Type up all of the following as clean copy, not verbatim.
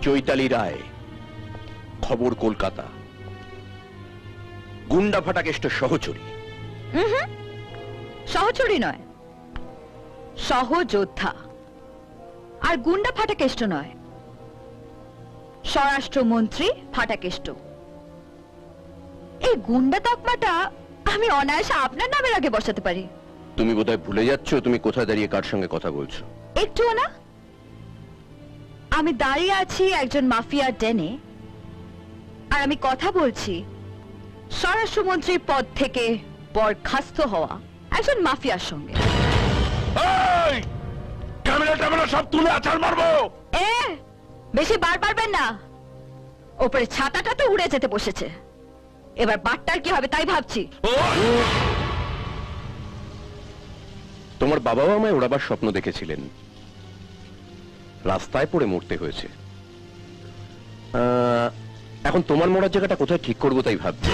চৈতালি রায়, খবর কলকাতা। গুন্ডা ফাটাকেষ্ট সহচরী। সহচরী নয়, সহযোদ্ধা। আর গুন্ডা ফাটাকেষ্ট নয়, স্বরাষ্ট্রমন্ত্রী ফাটাকেষ্ট। এই গুন্ডা তকমাটা আমি অনায়াসে আপনার নামের আগে বসাতে পারি। তুমি বোধহয় ভুলে যাচ্ছ তুমি কোথায় দাঁড়িয়ে কার সঙ্গে কথা বলছো। একটুও না। আমি দাঁড়িয়ে আছি একজন মাফিয়ার ডেনে, আর আমি কথা বলছি স্বরাষ্ট্রমন্ত্রীর পদ থেকে বরখাস্ত হওয়া একজন মাফিয়ার সঙ্গে। ক্যামেরা সব তুলে আছাড় মারবো। বেশি বার পারবেন না, ওপরে ছাতাটা তো উড়ে যেতে বসেছে। এবার বাটটার কি হবে তাই ভাবছি। তোমার বাবাও আমায় ওড়াবার স্বপ্ন দেখেছিলেন, রাস্তায় পড়ে মরতে হয়েছে। এখন তোমার মরার জায়গাটা কোথায় ঠিক করবো তাই ভাবছি।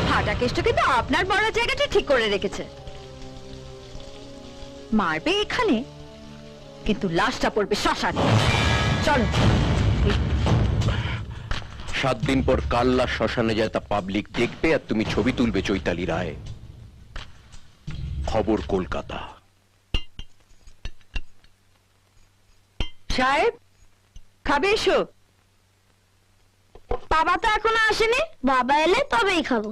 ফাটাকেষ্ট কিন্তু আপনার মরার জায়গাটা ঠিক করে রেখেছে। মারবে এখানে, কিন্তু লাশটা পড়বে শ্মশানে। চলো। 7 দিন পর কাল্লা শ্মশানে যায় তা পাবলিক দেখবে, আর তুমি ছবি তুলবে চৈতালি রায়। খবর কলকাতা। সাহেব, খাবে এসো। বাবা তো এখনো আসেনি, বাবা এলে তবেই খাবো।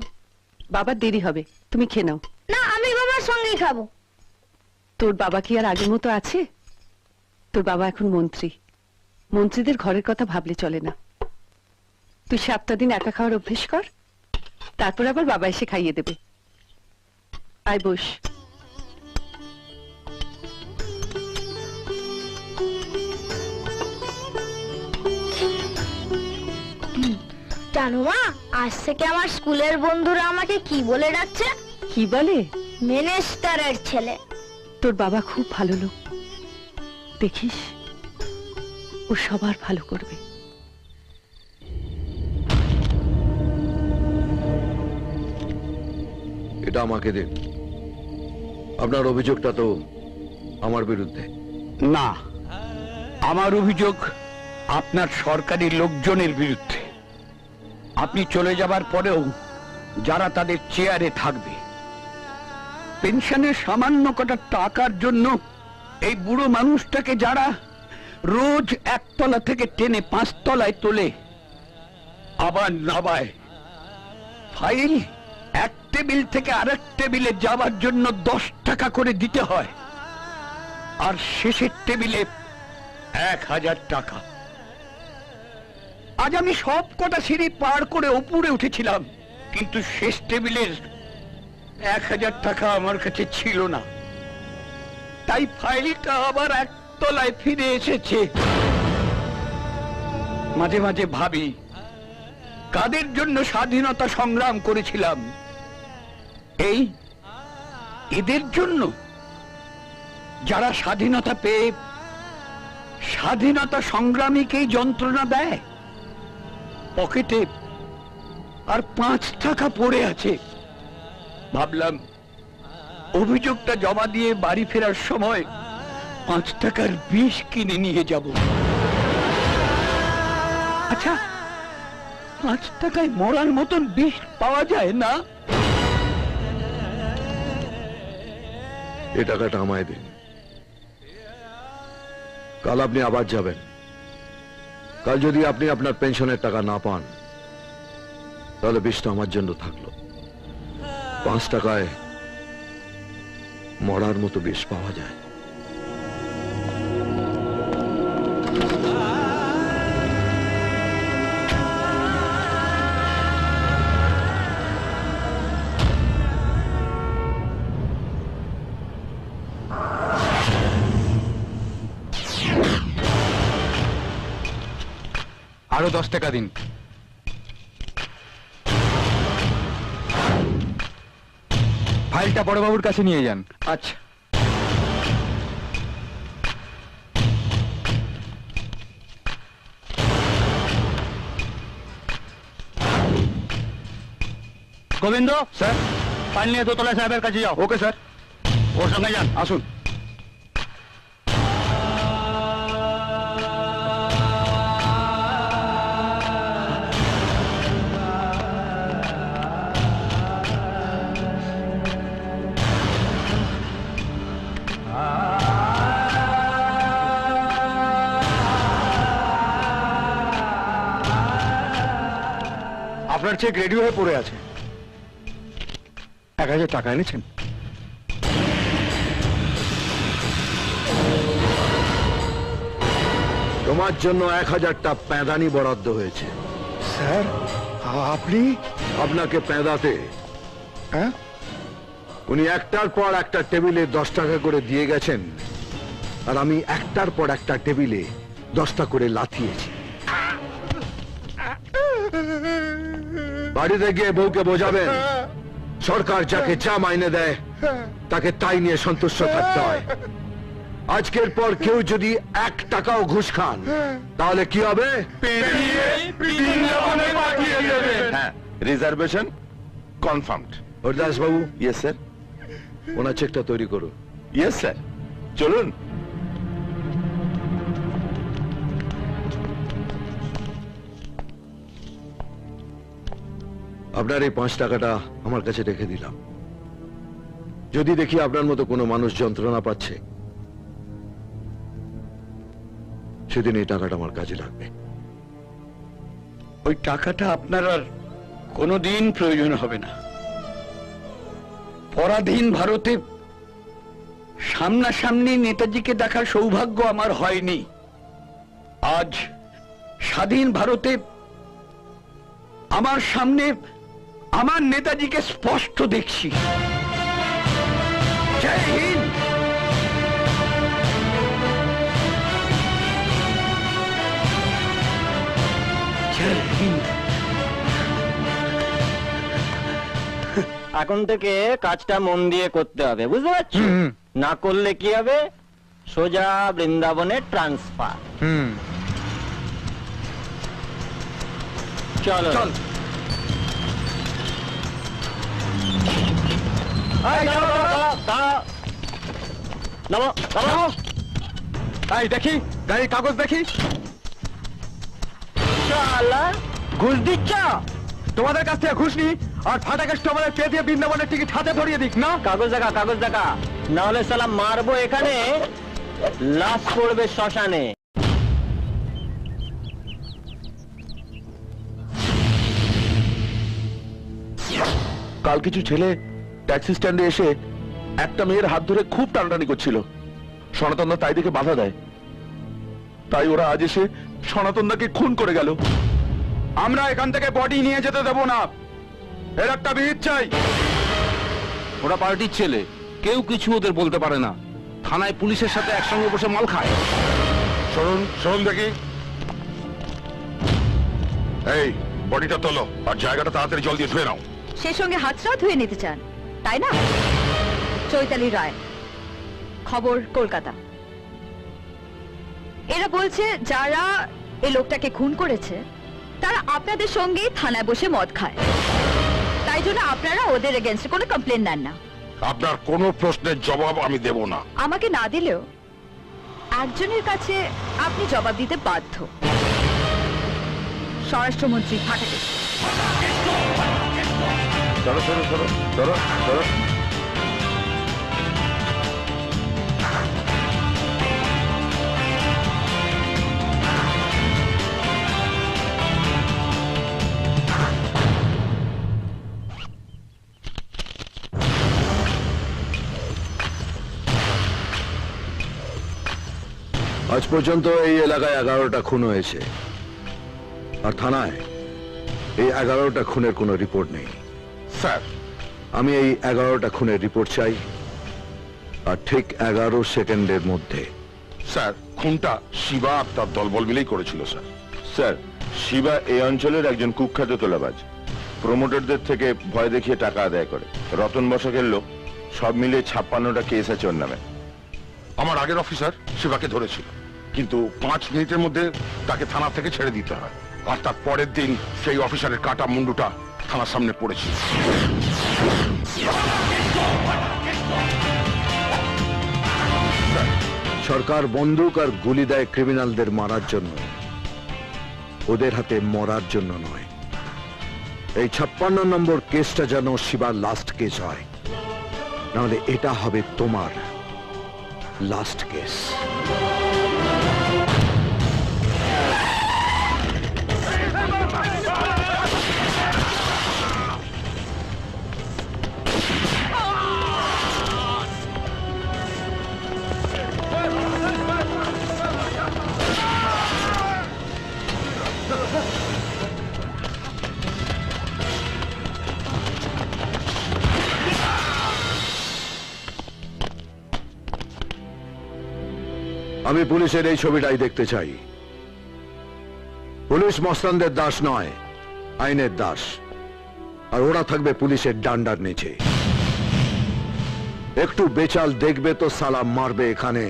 বাবার দেরি হবে, তুমি খেয়ে নাও। না, আমি বাবার সঙ্গেই খাবো। তোর বাবা কি আর আগের মতো আছে? তোর বাবা এখন মন্ত্রী, মন্ত্রীদের ঘরের কথা ভাবলে চলে না। তুই 7টা দিন একা খাওয়ার অভ্যেস কর, তারপর আবার বাবা এসে খাইয়ে দেবে। আয় বস। জানো মা, আজ থেকে আমার স্কুলের বন্ধুরা আমাকে কি বলে ডাকছে? কি বলে? মিনিস্টারের ছেলে। তোর বাবা খুব ভালো লোক, দেখিস ও সবার ভালো করবে। এটা আমাকে দিন। আপনার অভিযোগটা তো আমার বিরুদ্ধে না, আমার অভিযোগ আপনার সরকারি লোকজনের বিরুদ্ধে। আপনি চলে যাবার পরেও যারা তাদের চেয়ারে থাকবে, পেনশনের সামান্য কটা টাকার জন্য এই বুড়ো মানুষটাকে যারা রোজ 1 তলা থেকে টেনে 5 তলায় তোলে, আবার নাবায়, ফাইল এক টেবিল থেকে আরেক টেবিলে যাবার জন্য 10 টাকা করে দিতে হয়, আর শেষের টেবিলে 1000 টাকা। আজ আমি সব কটা সিঁড়ি পার করে উপরে উঠেছিলাম, কিন্তু শেষ টেবিলের 1000 টাকা আমার কাছে ছিল না। তাই ফাইলটা আবার 1 তলায় ফিরে এসেছে। মাঝে মাঝে ভাবি, কাদের জন্য স্বাধীনতা সংগ্রাম করেছিলাম? এই এদের জন্য, যারা স্বাধীনতা পেয়ে স্বাধীনতা সংগ্রামীকেই যন্ত্রণা দেয়। পকেটে আর 5 টাকা পড়ে আছে। ভাবলাম অভিযোগটা জমা দিয়ে বাড়ি ফেরার সময় 5 টাকার বিষ কিনে নিয়ে যাব। আচ্ছা, 5 টাকায় মরার মতন বিষ পাওয়া যায় না? এই টাকাটা আমায় দিন। কাল আপনি আবার যাবেন। কাল যদি আপনি আপনার পেনশনের টাকা না পান, তাহলে বিষটা আমার জন্য থাকলো। 5 টাকায় মরার মতো বিষ পাওয়া যায়। আরো 10 টাকা দিন। ফাইলটা বড়বাবুর কাছে নিয়ে যান। আচ্ছা। গোবিন্দ স্যার, ফাইল নিয়ে দোতলা সাহেবের কাছে যাও। Okay sir. ওর সঙ্গে যান। আসুন। আপনার চেক রেডি হয়ে পড়ে আছে। 1000 টাকা এনেছেন? তোমার জন্য 1000টা প্যাঁদানি বরাদ্দ হয়েছে। স্যার আপনি? আপনাকে প্যাঁদাতে হ্যাঁ? উনি একটার পর একটা টেবিলে 10 টাকা করে দিয়ে গেছেন, আর আমি একটার পর একটা টেবিলে 10টা করে লাথিয়েছি। বাড়িতে গিয়ে বউকে বোঝাবেন সরকার যাকে যা মাইনে দেয় তাকে তাই নিয়ে সন্তুষ্ট থাকতে হয়। আজকের পর কেউ যদি 1 টাকাও ঘুষ খান তাহলে কি হবে? হ্যাঁ, রিজার্ভেশন কনফার্মড। হরিদাস বাবু, ইয়েস স্যার। ওনার চেকটা তৈরি করুন। ইয়েস স্যার, চলুন। আপনার এই 5 টাকাটা আমার কাছে রেখে দিলাম। যদি দেখি আপনার মতো কোনো মানুষ যন্ত্রণা পাচ্ছে, সেদিন এই টাকাটা আমার কাজে লাগবে। ওই টাকাটা আপনার আর কোনোদিন প্রয়োজন হবে না। পরাধীন ভারতে সামনাসামনি নেতাজিকে দেখার সৌভাগ্য আমার হয়নি। আজ স্বাধীন ভারতে আমার সামনে আমার নেতাজিকে স্পষ্ট দেখছি। জয় হিন্দ। জয় হিন্দ। এখন থেকে কাজটা মন দিয়ে করতে হবে, বুঝতে পারছো? না করলে কি হবে? সোজা বৃন্দাবনে ট্রান্সফার। চলো চল। এই, দাঁড়াও। নামো, নামো। এই দেখি গাড়ির কাগজ দেখি। শালা, ঘুষ দিচ্ছ? তোমাদের কাছ থেকে ঘুষ নি আর ফাটা কেষ্ট আমাদের পে দিয়ে বৃন্দাবনের টিকিট হাতে ধরিয়ে দিক না। কাগজ দেখা, কাগজ দেখা, না হলে শালা মারবো এখানে, লাশ পড়বে শ্মশানে। কাল কিছু ছেলে ট্যাক্সি স্ট্যান্ডে এসে একটা মেয়ের হাত ধরে খুব টানাটানি করছিল। সনাতনদা তাই দেখে বাধা দেয়, তাই ওরা আজ এসে সনাতনদাকে খুন করে গেল। আমরা এখান থেকে বডি নিয়ে যেতে দেবো না, এর একটা বিহিত চাই। ওরা পার্টির ছেলে, কেউ কিছু ওদের বলতে পারে না। থানায় পুলিশের সাথে একসঙ্গে বসে মাল খায়। শুনুন শুনুন দেখি, এই বডিটা তোলো আর জায়গাটা তাড়াতাড়ি জল দিয়ে ধুয়ে নাও। সে সঙ্গে হাতটাও ধুয়ে নিতে চান, তাই না? চৈতালি রায়, খবর কলকাতা। এরা বলছে যারা এই লোকটাকে খুন করেছে তারা আপনাদের সঙ্গেই থানায় বসে মদ খায়, তাই জন্য আপনারা ওদের এগেনস্টে কোনো কমপ্লেন নেন না। আপনার কোনো প্রশ্নের জবাব আমি দেব না। আমাকে না দিলেও একজনের কাছে আপনি জবাব দিতে বাধ্য, স্বরাষ্ট্রমন্ত্রী ফাটাকে। ধরো ধরো ধরো ধরো ধরো। আজ পর্যন্ত এই এলাকায় 11টা খুন হয়েছে, আর থানায় এই 11টা খুনের কোনো রিপোর্ট নেই। স্যার, আমি এই 11টা খুনের রিপোর্ট চাই, আর ঠিক 11 সেকেন্ডের মধ্যে। স্যার, খুনটা শিবা আর তার দলবল মিলেই করেছিল স্যার। স্যার, শিবা এই অঞ্চলের একজন কুখ্যাত তোলাবাজ, প্রমোটারদের থেকে ভয় দেখিয়ে টাকা আদায় করে। রতন বসাকের লোক, সব মিলিয়ে 56টা কেস আছে ওর নামে। আমার আগের অফিসার শিবাকে ধরেছিল, কিন্তু 5 মিনিটের মধ্যে তাকে থানা থেকে ছেড়ে দিতে হয়, আর তার পরের দিন সেই অফিসারের কাটা মুন্ডুটা থানার সামনে পড়েছিল। সরকার বন্দুক আর গুলি দেয় ক্রিমিনালদের মারার জন্য, ওদের হাতে মরার জন্য নয়। এই 56 নম্বর কেসটা যেন শিবার লাস্ট কেস হয়, নাহলে এটা হবে তোমার লাস্ট কেস। আমি পুলিশের এই ছবিটাই দেখতে চাই। পুলিশ মস্তানদের দাস নয়, আইনের দাস, আর ওরা থাকবে পুলিশের ডান্ডার নিচে। একটু বেচাল দেখবে তো সালাম মারবে এখানে,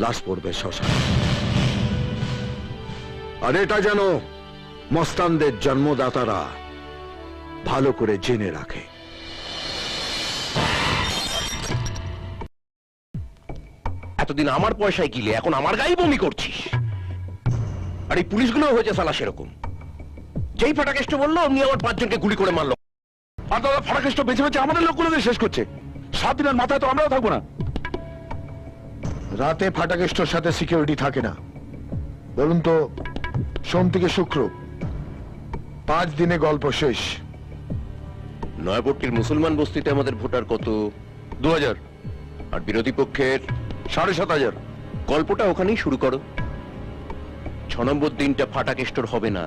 লাশ পড়বে শ্মশানে। আর এটা যেন মস্তানদের জন্মদাতারা ভালো করে জেনে রাখে। এতদিন আমার পয়সায় কিলে এখন আমার গায়ে বমি করছিস। আর এই পুলিশগুলো হয়েছে সালা সেরকম, যেই ফাটাকেষ্ট বললো অমনি আমার 5 জনকে গুলি করে মারলো। আর দাদা ফাটাকেষ্ট বেঁচে বেঁচে আমাদের লোকগুলোদের শেষ করছে। 7 দিনের মাথায় তো আমরাও থাকবো না। রাতে ফাটাকেষ্টর সাথে সিকিউরিটি থাকে না। বলুন তো, সোম থেকে শুক্র 5 দিনে গল্প শেষ। নয়াপট্টির মুসলমান বস্তিতে আমাদের ভোটার কত? 2000। আর বিরোধী পক্ষের 7,500। গল্পটা ওখানেই শুরু করো। 6 নম্বর দিনটা ফাটাকেষ্টর হবে না,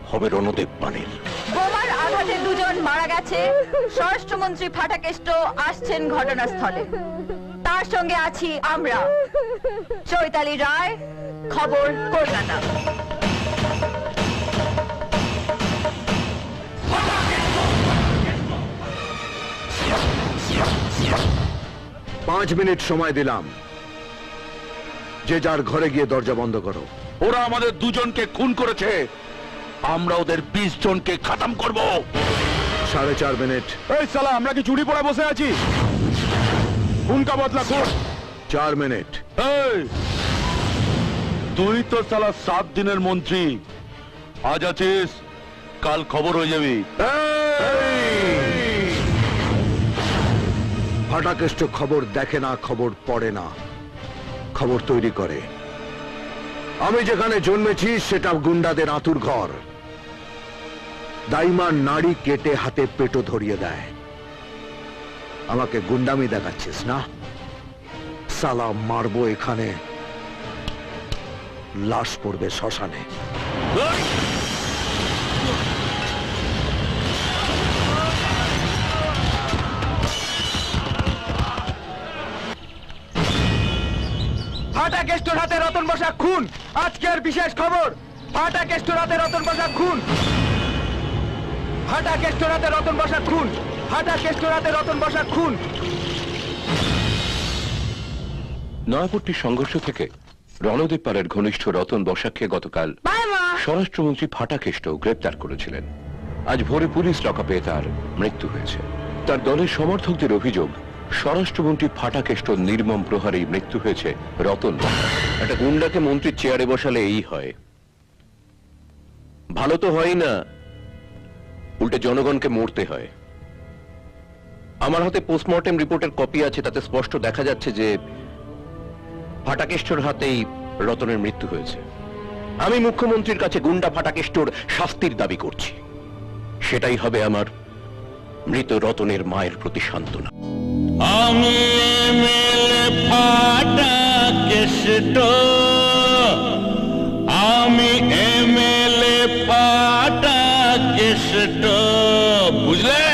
হবে রণদেব পানের। বোমার আঘাতে 2 জন মারা গেছে। স্বরাষ্ট্রমন্ত্রী ফাটাকেষ্ট আসছেন ঘটনাস্থলে, তার সঙ্গে আছি আমরা, চৈতালি রায়, খবর কলকাতা। পাঁচ মিনিট সময় দিলাম, যে যার ঘরে গিয়ে দরজা বন্ধ করো। ওরা আমাদের 2 জনকে খুন করেছে, আমরা ওদের 20 জনকে খতম করব। 4.5 মিনিট। এই সালা, আমরা কি চুরি পড়ে বসে আছি? খুন কা বদলা খুন। 4 মিনিট। এই, তুই তো সালা 7 দিনের মন্ত্রী, আজ আছিস, কাল খবর হয়ে যাবি। ফাটাকেষ্ট খবর দেখে না, খবর পড়ে না, খবর তৈরি করে। আমি যেখানে জন্মেছি সেটা গুন্ডাদের আতুর ঘর। দাইমার নাড়ি কেটে হাতে পেটো ধরিয়ে দেয়। আমাকে গুন্ডামি দেখাচ্ছিস না? সালা মারবো এখানে, লাশ পড়বে শ্মশানে। ফাটাকেষ্টর হাতে রতন বসাক খুন, আজকের বিশেষ খবর। ফাটাকেষ্টর হাতে রতন বসাক খুন, ফাটাকেষ্টর হাতে রতন বসাক খুন, ফাটাকেষ্টর হাতে রতন বসাক খুন। নয়াপট্টির সংঘর্ষ থেকে রণদেব পালের ঘনিষ্ঠ রতন বসাককে গতকাল বাই মা। স্বরাষ্ট্রমন্ত্রী ফাটাকেষ্ট গ্রেপ্তার করেছিলেন। আজ ভোরে পুলিশ লকআপে তার মৃত্যু হয়েছে। তার দলের সমর্থকদের অভিযোগ, স্বরাষ্ট্রমন্ত্রী ফাটাকেষ্ট নির্মম প্রহারেই মৃত্যু হয়েছে রতন বসাক। একটা গুন্ডাকে মন্ত্রীর চেয়ারে বসালে এই হয়, ভালো তো হয় না, উল্টে জনগণকে মরতে হয়। আমার হাতে পোস্টমর্টেম রিপোর্টের কপি আছে, তাতে স্পষ্ট দেখা যাচ্ছে যে ফাটাকেষ্টর হাতেই রতনের মৃত্যু হয়েছে। আমি মুখ্যমন্ত্রীর কাছে গুন্ডা ফাটাকেষ্টর শাস্তির দাবি করছি। সেটাই হবে আমার মৃত রতনের মায়ের প্রতি সান্ত্বনা। আমি এমএলএ ফাটাকেষ্ট, আমি এমএলএ ফাটাকেষ্ট, বুঝলে?